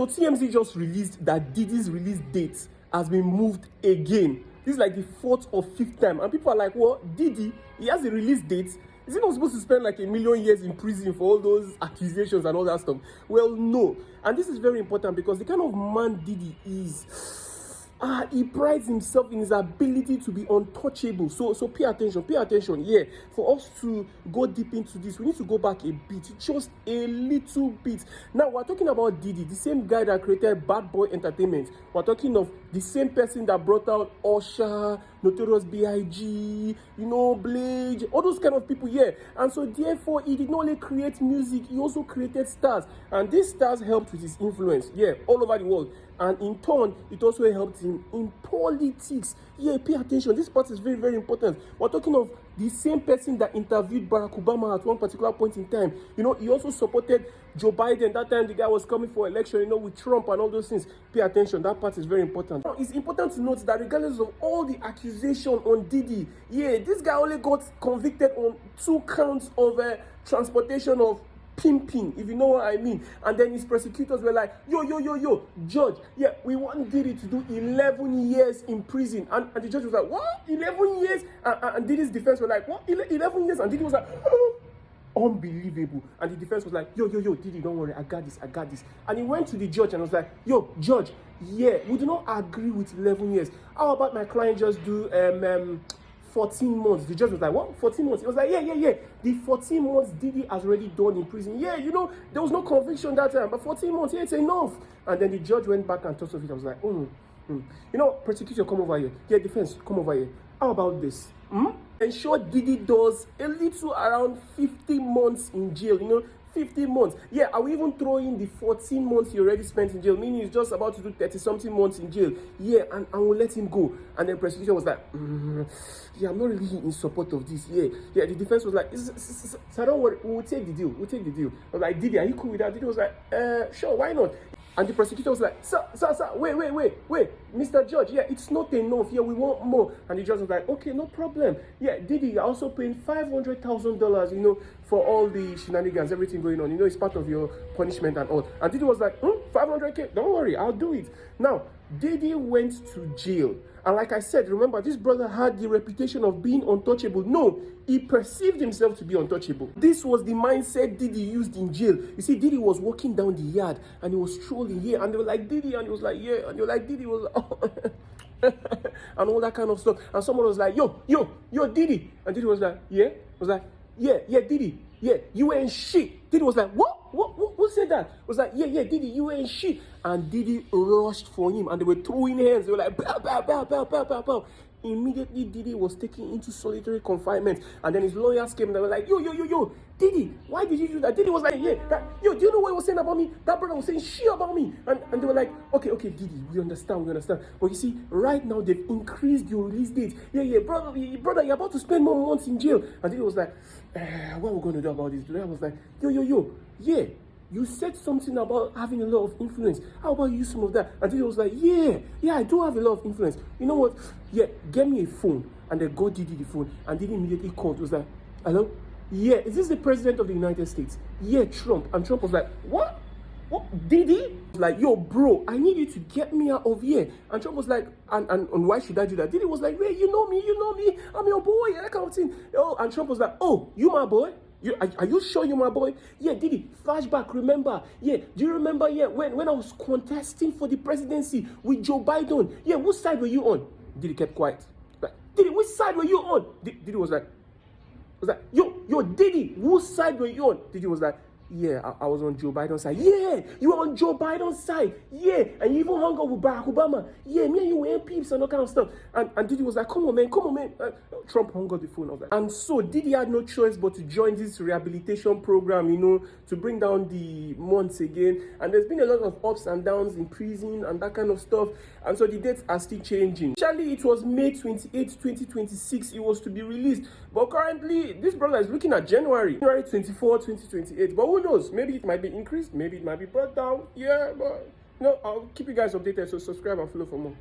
So TMZ just released that Diddy's release date has been moved again. This is like the 4th or 5th time. And people are like, what? Diddy, he has a release date? Is he not supposed to spend like 1,000,000 years in prison for all those accusations and all that stuff? Well, no. And this is very important because the kind of man Diddy is, he prides himself in his ability to be untouchable. So pay attention. Yeah, for us to go deep into this, we need to go back a bit, just a little bit. Now, we're talking about Diddy, the same guy that created Bad Boy Entertainment. We're talking of the same person that brought out Usher, Notorious B.I.G., Blade, all those kind of people, yeah. And so, therefore, he did not only create music, he also created stars. And these stars helped with his influence, yeah, all over the world. And in turn, it also helped him in politics. Yeah, pay attention. This part is very, very important. We're talking of the same person that interviewed Barack Obama at one particular point in time. He also supported Joe Biden. That time the guy was coming for election, with Trump and all those things. Pay attention. That part is very important. Now, it's important to note that regardless of all the accusation on Diddy, yeah, this guy only got convicted on 2 counts of transportation of pimping, if you know what I mean. And then his prosecutors were like, yo, judge, yeah, we want Diddy to do 11 years in prison. And the judge was like, what? 11 years? And Diddy's defense were like, what? 11 years? And Diddy was like, unbelievable. And the defense was like, yo, Diddy, don't worry, I got this. And he went to the judge and was like, yo, judge, yeah, we do not agree with 11 years. How about my client just do 14 months. The judge was like, what? 14 months? He was like, yeah. The 14 months Diddy has already done in prison. Yeah, there was no conviction that time, but 14 months, yeah, it's enough. And then the judge went back and thought of it. I was like, prosecutor, come over here. Yeah, defense, come over here. How about this? Ensure Diddy does a little around 50 months in jail, 15 months. Yeah, I will even throw in the 14 months he already spent in jail, meaning he's just about to do 30-something months in jail. Yeah, and we'll let him go. And then prosecution was like, yeah, I'm not really in support of this. Yeah, the defense was like, so don't worry, we'll take the deal. I was like, Diddy, are you cool with that? Diddy was like, sure, why not? And the prosecutor was like, sir, wait, Mr. Judge, yeah, it's not enough. Yeah, we want more. And the judge was like, okay, no problem. Yeah, Diddy, you're also paying $500,000, for all the shenanigans, everything going on. It's part of your punishment and all. And Diddy was like, $500K, don't worry, I'll do it. Now, Diddy went to jail. And like I said, remember, this brother had the reputation of being untouchable. No, he perceived himself to be untouchable. This was the mindset Diddy used in jail. You see, Diddy was walking down the yard and he was strolling here. And they were like, Diddy, and he was like, yeah. And they were like, Diddy was like, and all that kind of stuff. And someone was like, yo, Diddy. And Diddy was like, yeah. Was like, yeah, Diddy. Yeah, you ain't shit. Diddy was like, what? Who said that? Was like, yeah, Diddy, you ain't shit. And Diddy rushed for him and they were throwing hands. They were like, pow. Immediately, Diddy was taken into solitary confinement. And then his lawyers came and they were like, yo, Diddy, why did you do that? Diddy was like, do you know what he was saying about me? That brother was saying shit about me. And they were like, okay, Diddy, we understand. But you see, right now, they've increased your release date. Yeah, brother, you're about to spend more months in jail. And Diddy was like, what are we going to do about this? The lawyer was like, yo, yeah. You said something about having a lot of influence. How about you use some of that? And Diddy was like, yeah, I do have a lot of influence. You know what? Yeah, get me a phone. And then God Diddy the phone. And Diddy immediately called. He was like, hello? Yeah, is this the president of the United States? Yeah, Trump. And Trump was like, what? Diddy? Like, yo, bro, I need you to get me out of here. And Trump was like, and why should I do that? Diddy was like, hey, you know me, I'm your boy, that kind of thing. And Trump was like, oh, you my boy? Are you sure you're my boy? Yeah, Diddy, flashback, remember? Yeah, do you remember, when I was contesting for the presidency with Joe Biden? Yeah, which side were you on? Diddy kept quiet. Like, Diddy, which side were you on? Diddy was like, yo, Diddy, which side were you on? Diddy was like, yeah, I was on Joe Biden's side. Yeah, you were on Joe Biden's side. Yeah, and you even hung out with Barack Obama. Yeah, me and you were peeps and all kind of stuff. And Diddy was like, come on, man. Trump hung up the phone. I was like, and so Diddy had no choice but to join this rehabilitation program, to bring down the months again. And there's been a lot of ups and downs in prison and that kind of stuff. And so the dates are still changing. Initially, it was May 28, 2026. It was to be released. But currently, this brother is looking at January 24, 2028. But who knows? Maybe it might be increased. Maybe it might be brought down. Yeah, but I'll keep you guys updated. So subscribe and follow for more.